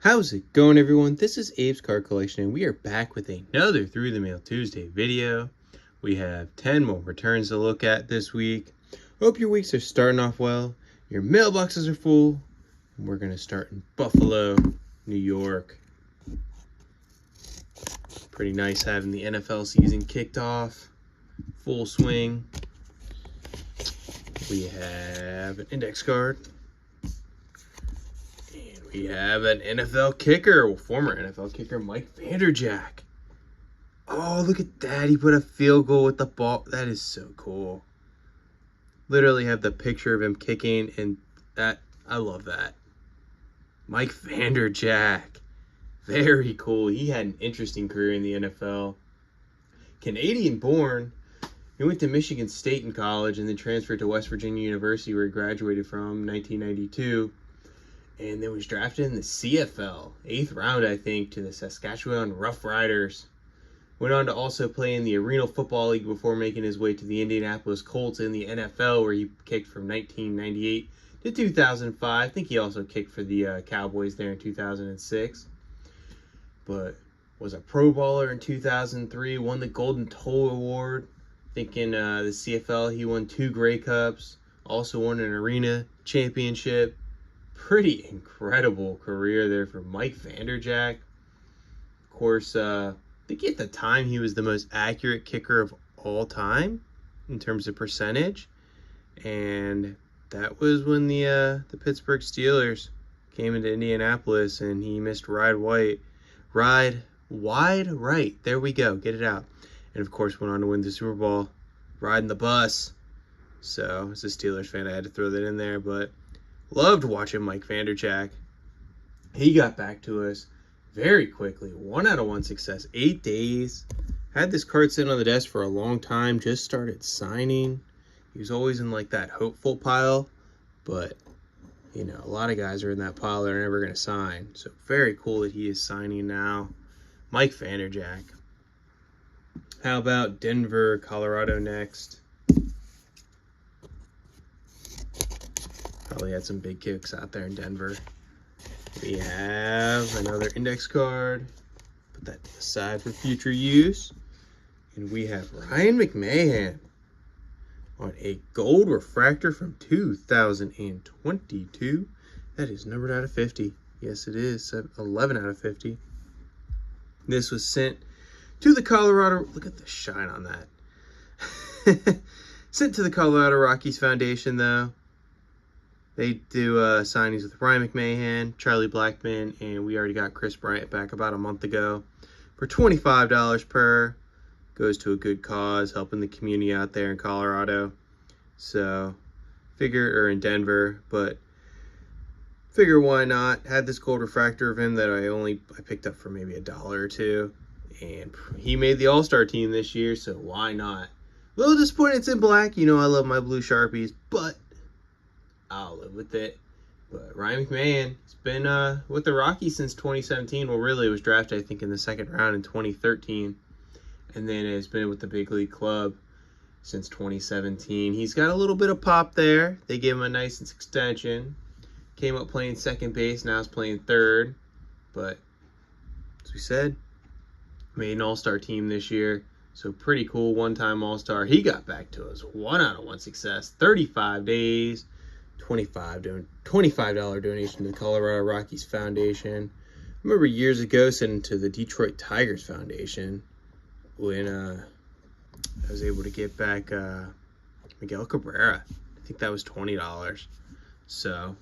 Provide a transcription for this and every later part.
How's it going, everyone? This is Abe's Card Collection, and we are back with another Through the Mail Tuesday video. We have 10 more returns to look at this week. Hope your weeks are starting off well, your mailboxes are full, and we're going to start in Buffalo, New York. Pretty nice having the NFL season kicked off, full swing. We have an index card. We have an NFL kicker, former NFL kicker, Mike Vanderjagt. Oh, look at that. He put a field goal with the ball. That is so cool. Literally have the picture of him kicking, and that, I love that. Mike Vanderjagt. Very cool. He had an interesting career in the NFL. Canadian born. He went to Michigan State in college and then transferred to West Virginia University, where he graduated from 1992. And then was drafted in the CFL, 8th round, I think, to the Saskatchewan Roughriders. Went on to also play in the Arena Football League before making his way to the Indianapolis Colts in the NFL, where he kicked from 1998 to 2005. I think he also kicked for the Cowboys there in 2006. But was a Pro Bowler in 2003, won the Golden Toe Award. I think in the CFL he won 2 Grey Cups, also won an Arena Championship. Pretty incredible career there for Mike Vanderjagt. Of course, I think at the time he was the most accurate kicker of all time in terms of percentage. And that was when the Pittsburgh Steelers came into Indianapolis and he missed wide right. There we go. Get it out. And of course went on to win the Super Bowl riding the bus. So as a Steelers fan, I had to throw that in there, but loved watching Mike Vanderjagt. He got back to us very quickly. 1 out of 1 success. 8 days. Had this card sitting on the desk for a long time. Just started signing. He was always in like that hopeful pile. But, you know, a lot of guys are in that pile that are never going to sign. So very cool that he is signing now. Mike Vanderjagt. How about Denver, Colorado next? Probably had some big kicks out there in Denver. We have another index card. Put that to the side for future use. And we have Ryan McMahon on a gold refractor from 2022. That is numbered out of 50. Yes, it is. 11 out of 50. This was sent to the Colorado... Look at the shine on that. Sent to the Colorado Rockies Foundation, though. They do signings with Ryan McMahon, Charlie Blackmon, and we already got Chris Bryant back about a month ago for $25 per. Goes to a good cause, helping the community out there in Colorado. So, or in Denver, but figure why not. Had this gold refractor of him that I picked up for maybe $1 or $2. And he made the All-Star team this year, so why not? A little disappointed it's in black. You know I love my blue Sharpies, but I'll live with it. But Ryan McMahon has been with the Rockies since 2017. Well, really, it was drafted, I think, in the 2nd round in 2013. And then has been with the big league club since 2017. He's got a little bit of pop there. They gave him a nice extension. Came up playing second base. Now he's playing third. But, as we said, made an all-star team this year. So pretty cool. One-time all-star. He got back to us. 1 out of 1 success. 35 days. $25 donation to the Colorado Rockies Foundation. I remember years ago sending to the Detroit Tigers Foundation when I was able to get back Miguel Cabrera. I think that was $20. So,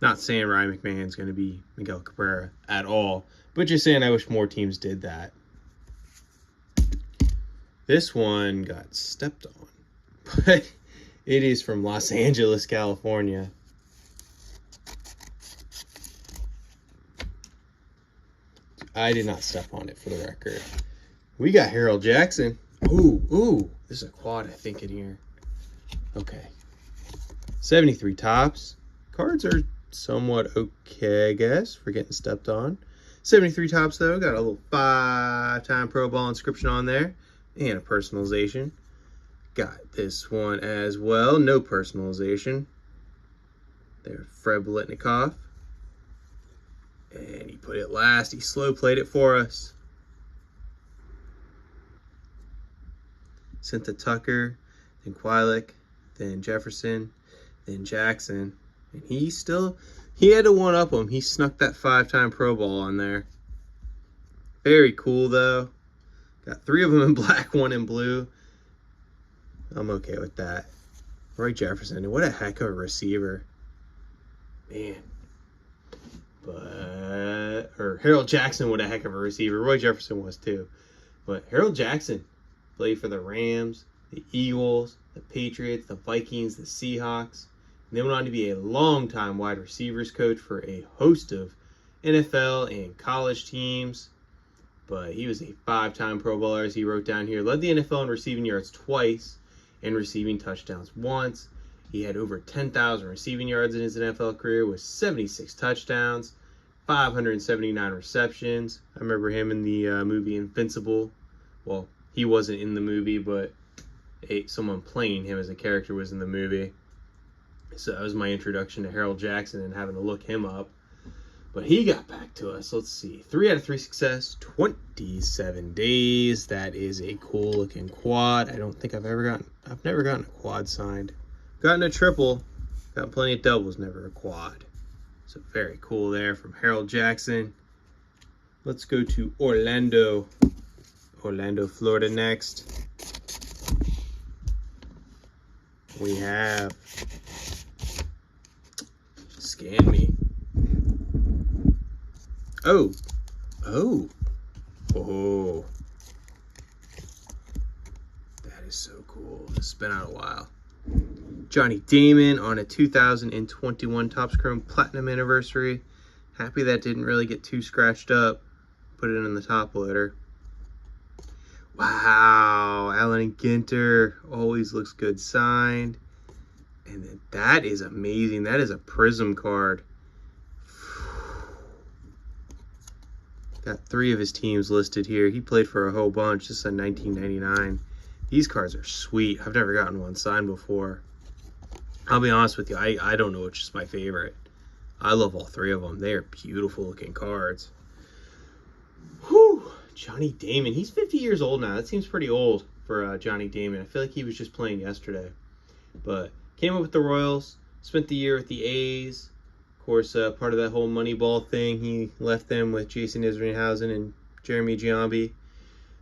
not saying Ryan McMahon's going to be Miguel Cabrera at all, but just saying I wish more teams did that. This one got stepped on, but it is from Los Angeles, California. I did not step on it, for the record. We got Harold Jackson. Ooh, this is a quad, I think, in here. Okay. 73 tops. Cards are somewhat okay, I guess, for getting stepped on. 73 tops, though. Got a little 5-time Pro Bowl inscription on there. And a personalization. Got this one as well. No personalization. There's Fred Biletnikoff. And he put it last. He slow played it for us. Sent to Tucker, then Quilic, then Jefferson, then Jackson. And he had to one-up him. He snuck that 5-time Pro Bowl on there. Very cool, though. Got 3 of them in black, 1 in blue. I'm okay with that. Roy Jefferson, what a heck of a receiver. Man. Or Harold Jackson, what a heck of a receiver. Roy Jefferson was too. But Harold Jackson played for the Rams, the Eagles, the Patriots, the Vikings, the Seahawks. And then went on to be a long-time wide receivers coach for a host of NFL and college teams. But he was a 5-time Pro Bowler, as he wrote down here. Led the NFL in receiving yards twice and receiving touchdowns once. He had over 10,000 receiving yards in his NFL career with 76 touchdowns, 579 receptions. I remember him in the movie Invincible. Well, he wasn't in the movie, but someone playing him as a character was in the movie. So that was my introduction to Harold Jackson and having to look him up. But he got back to us. Let's see. 3 out of 3 success, 27 days. That is a cool looking quad. I don't think I've never gotten a quad signed. Gotten a triple. Got plenty of doubles, never a quad. So very cool there from Harold Jackson. Let's go to Orlando. Orlando, Florida next. We have Scan Me. Oh. That is so cool. It's been out a while. Johnny Damon on a 2021 Topps Chrome Platinum Anniversary. Happy that didn't really get too scratched up. Put it in the top loader. Wow. Allen Ginter. Always looks good signed. And then that is amazing. That is a Prism card. Got 3 of his teams listed here. He played for a whole bunch. This is a 1999. These cards are sweet. I've never gotten one signed before. I'll be honest with you. I don't know which is my favorite. I love all 3 of them. They are beautiful looking cards. Whew. Johnny Damon. He's 50 years old now. That seems pretty old for Johnny Damon. I feel like he was just playing yesterday. But came up with the Royals. Spent the year with the A's. Of course, part of that whole Moneyball thing, he left them with Jason Isringhausen and Jeremy Giambi.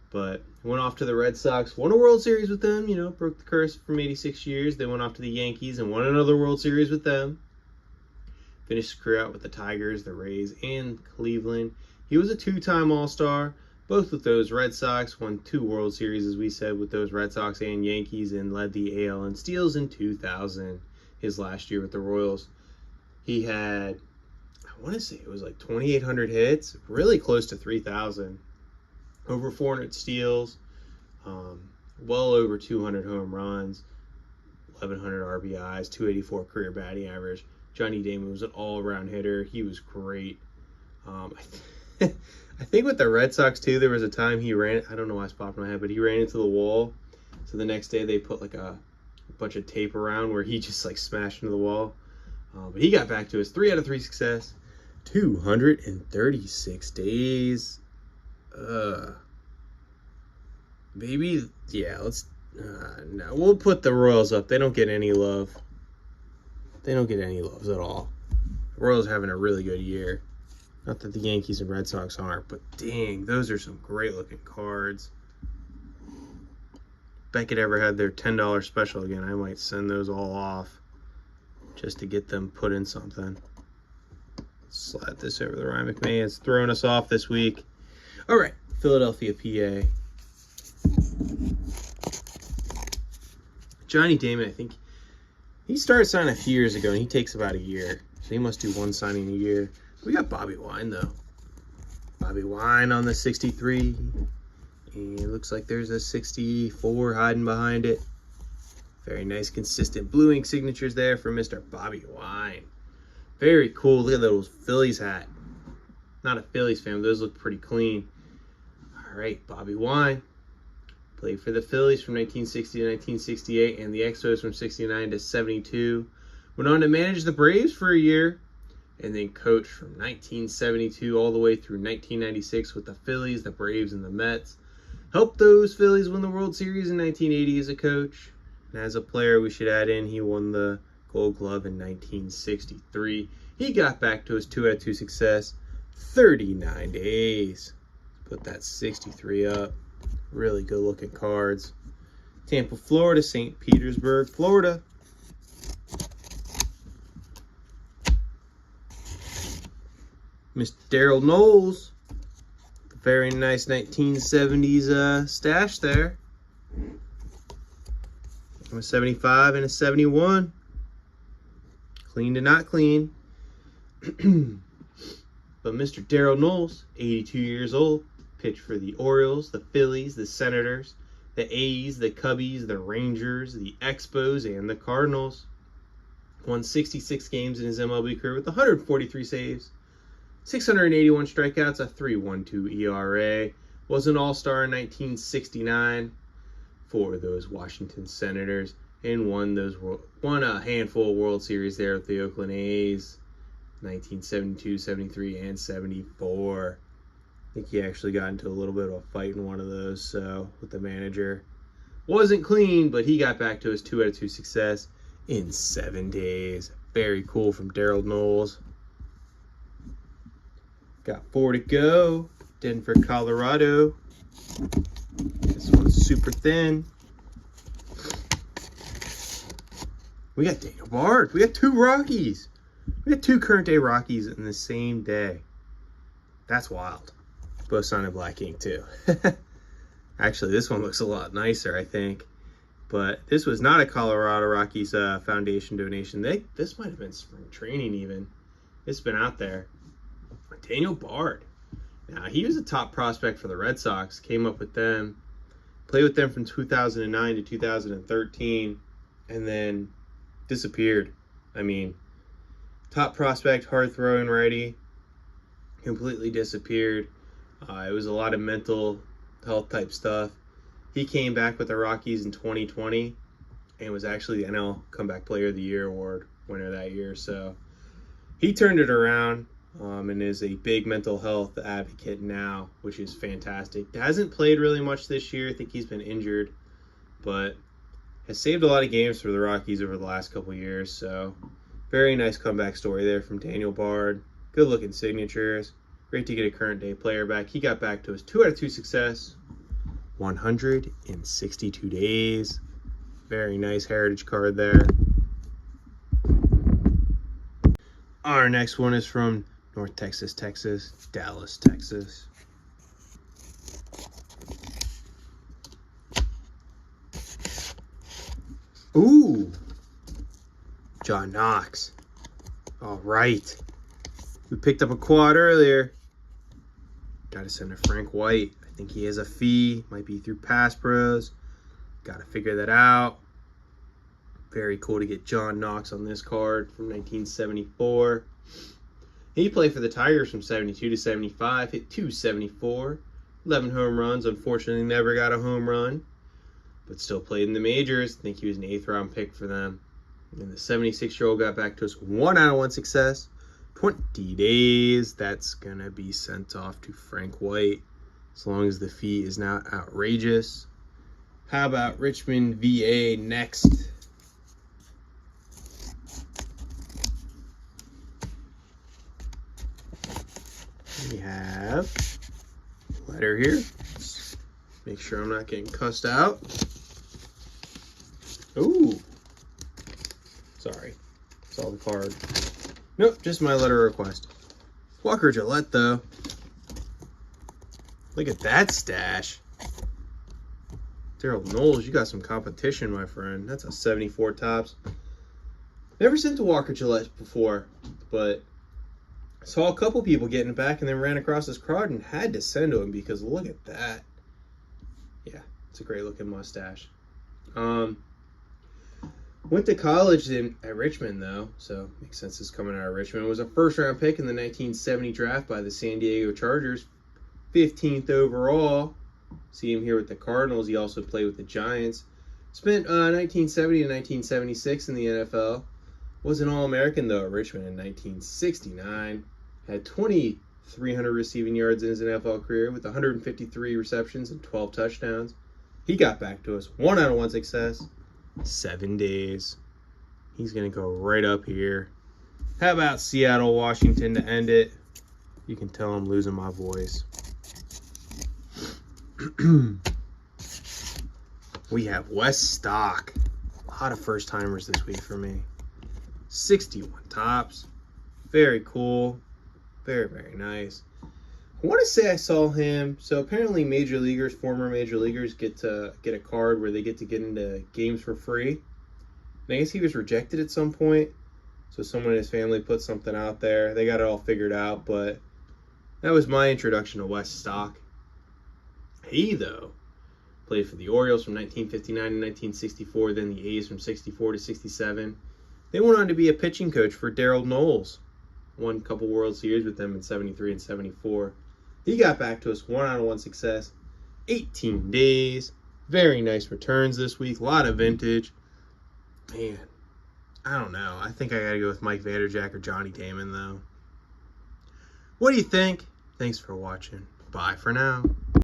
But went off to the Red Sox, won a World Series with them, broke the curse from 86 years. They went off to the Yankees and won another World Series with them. Finished his career out with the Tigers, the Rays, and Cleveland. He was a 2-time All-Star, both with those Red Sox. Won 2 World Series, as we said, with those Red Sox and Yankees, and led the AL in steals in 2000, his last year with the Royals. He had, I want to say it was like 2,800 hits, really close to 3,000. Over 400 steals, well over 200 home runs, 1,100 RBIs, 284 career batting average. Johnny Damon was an all-around hitter. He was great. I think with the Red Sox, too, there was a time he ran, I don't know why it's popped in my head, but he ran into the wall. So the next day they put like a bunch of tape around where he just like smashed into the wall. But he got back to his 3 out of 3 success. 236 days. Maybe, yeah, let's, no, we'll put the Royals up. They don't get any love. They don't get any loves at all. The Royals are having a really good year. Not that the Yankees and Red Sox aren't, but dang, those are some great looking cards. Beckett ever had their $10 special again, I might send those all off just to get them put in something. Slide this over the Ryan McMahon. It's throwing us off this week. All right, Philadelphia, PA. Johnny Damon, I think he started signing a few years ago, and he takes about a year. So he must do 1 signing a year. We got Bobby Wine, though. Bobby Wine on the 63. And it looks like there's a 64 hiding behind it. Very nice, consistent blue ink signatures there for Mr. Bobby Wine. Very cool. Look at those Phillies hat. Not a Phillies fan, but those look pretty clean. All right, Bobby Wine. Played for the Phillies from 1960 to 1968 and the Expos from 69 to 72. Went on to manage the Braves for a year. and then coached from 1972 all the way through 1996 with the Phillies, the Braves, and the Mets. Helped those Phillies win the World Series in 1980 as a coach. And as a player, we should add in, he won the Gold Glove in 1963. He got back to his 2-out-of-2 success, 39 days. Put that 63 up. Really good looking cards. Tampa, Florida, St. Petersburg, Florida. Mr. Daryl Knowles. Very nice 1970s stash there. A 75 and a 71. Clean to not clean. But Mr. Daryl Knowles, 82 years old, pitched for the Orioles, the Phillies, the Senators, the A's, the Cubbies, the Rangers, the Expos, and the Cardinals. Won 66 games in his MLB career with 143 saves, 681 strikeouts, a 3.12 ERA. Was an All-Star in 1969 for those Washington Senators, and won a handful of World Series there with the Oakland A's, 1972, 73, and 74. I think he actually got into a little bit of a fight in one of those, so with the manager. Wasn't clean, but he got back to his 2-out-of-2 success in 7 days. Very cool from Daryl Knowles. Got 4 to go. Denver, Colorado. This one's super thin. We got Daniel Bard. We got 2 Rockies. We got 2 current day Rockies in the same day. That's wild. Both signed in black ink too. Actually, this one looks a lot nicer, I think. But this was not a Colorado Rockies Foundation donation. This might have been spring training even. It's been out there. Daniel Bard. Now, he was a top prospect for the Red Sox. Came up with them. Played with them from 2009 to 2013. And then disappeared. I mean, top prospect, hard throwing righty. Completely disappeared. It was a lot of mental health type stuff. He came back with the Rockies in 2020 and was actually the NL Comeback Player of the Year award winner that year. So he turned it around and is a big mental health advocate now, which is fantastic. Hasn't played really much this year. I think he's been injured, but has saved a lot of games for the Rockies over the last couple years. So very nice comeback story there from Daniel Bard. Good looking signatures. Great to get a current day player back. He got back to his 2-out-of-2 success. 162 days. Very nice heritage card there. Our next one is from North Texas, Dallas, Texas. Ooh. John Knox. All right. We picked up a quad earlier. Got to send to Frank White. I think he has a fee. Might be through Pass Pros. Got to figure that out. Very cool to get John Knox on this card from 1974. He played for the Tigers from 72 to 75. Hit 274. 11 home runs. Unfortunately, never got a home run. But still played in the majors. I think he was an 8th round pick for them. And the 76-year-old got back to us 1-out-of-1 success. 20 days. That's going to be sent off to Frank White as long as the fee is not outrageous. How about Richmond, VA next? We have a letter here. Let's make sure I'm not getting cussed out. Ooh. Sorry. Saw the card. Nope, just my letter request. Walker Gillette, though. Look at that stash. Daryl Knowles, you got some competition, my friend. That's a 74 tops. Never sent to Walker Gillette before, but I saw a couple people getting it back and then ran across this card and had to send to him because look at that. Yeah, it's a great looking mustache. Went to college at Richmond, though, so makes sense it's coming out of Richmond. Was a first-round pick in the 1970 draft by the San Diego Chargers, 15th overall. See him here with the Cardinals. He also played with the Giants. Spent 1970 to 1976 in the NFL. Was an All-American, though, at Richmond in 1969. Had 2,300 receiving yards in his NFL career with 153 receptions and 12 touchdowns. He got back to us. 1-on-1 success. 7 days. He's going to go right up here. How about Seattle, Washington to end it? You can tell I'm losing my voice. We have Wes Stock. A lot of first-timers this week for me. 61 tops. Very cool. Very, very nice. I want to say I saw him. So apparently major leaguers, former major leaguers, get to get a card where they get to get into games for free. And I guess he was rejected at some point. So someone in his family put something out there. They got it all figured out. But that was my introduction to Wes Stock. He, though, played for the Orioles from 1959 to 1964. Then the A's from 64 to 67. They went on to be a pitching coach for Darryl Knowles. Won a couple World Series with them in 73 and 74. He got back to us. 1-on-1 success. 18 days. Very nice returns this week. A lot of vintage. Man, I don't know. I think I got to go with Mike Vanderjack or Johnny Damon, though. What do you think? Thanks for watching. Bye for now.